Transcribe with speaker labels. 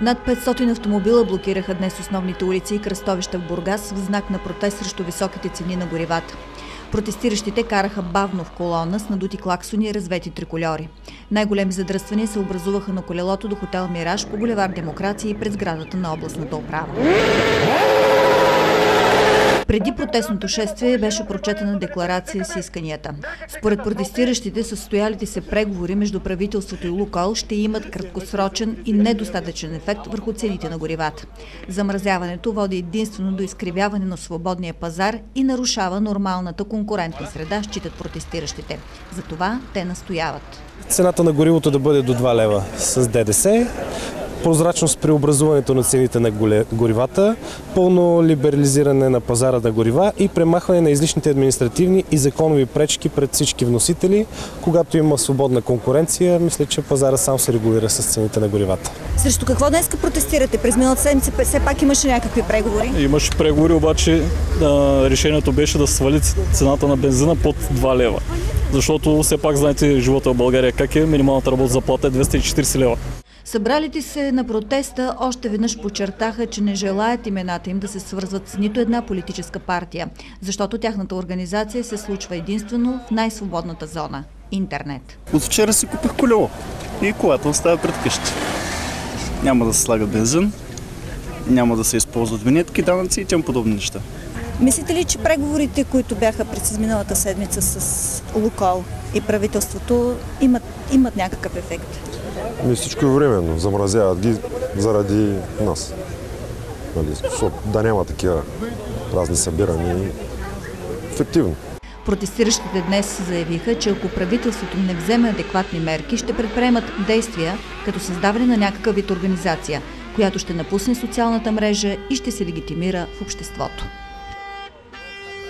Speaker 1: Над 500 автомобила блокираха днес основните улици и кръстовища в Бургас в знак на протест срещу високите цени на горивата. Протестиращите караха бавно в колона с надути клаксони и развети трикольори. Най-големи задръствания се образуваха на колелото до хотел Мираж по булевард Демокрация и пред сградата на областната управа. Преди протестното шествие беше прочетена декларация с исканията. Според протестиращите, състоялите се преговори между правителството и Лукойл ще имат краткосрочен и недостатъчен ефект върху цените на горивата. Замразяването води единствено до изкривяване на свободния пазар и нарушава нормалната конкурентна среда, считат протестиращите. Затова те настояват.
Speaker 2: Цената на горивото да бъде до 2 лева с ДДС, прозрачност при образуването на цените на горивата, пълно либерализиране на пазара на горива и премахване на излишните административни и законови пречки пред всички вносители. Когато има свободна конкуренция, мисля, че пазара сам се регулира с цените на горивата.
Speaker 1: Срещу какво днес протестирате? През миналата седмица все пак имаше някакви преговори?
Speaker 3: Имаше преговори, обаче решението беше да свали цената на бензина под 2 лева. Защото все пак знаете живота в България как е, минималната работна заплата е 240 лева.
Speaker 1: Събралите се на протеста още веднъж подчертаха, че не желаят имената им да се свързват с нито една политическа партия, защото тяхната организация се случва единствено в най-свободната зона – интернет.
Speaker 4: От вчера си купих колело и колата остава пред къщи. Няма да се слага бензин, няма да се използват винетки, данъци и тем подобни неща.
Speaker 1: Мислите ли, че преговорите, които бяха през миналата седмица с Лукойл и правителството, имат някакъв ефект?
Speaker 5: Всичко е временно. Замразяват ги заради нас. Защото да няма такива разни събирания. Ефективно.
Speaker 1: Протестиращите днес заявиха, че ако правителството не вземе адекватни мерки, ще предприемат действия, като създаване на някакъв вид организация, която ще напусне социалната мрежа и ще се легитимира в обществото.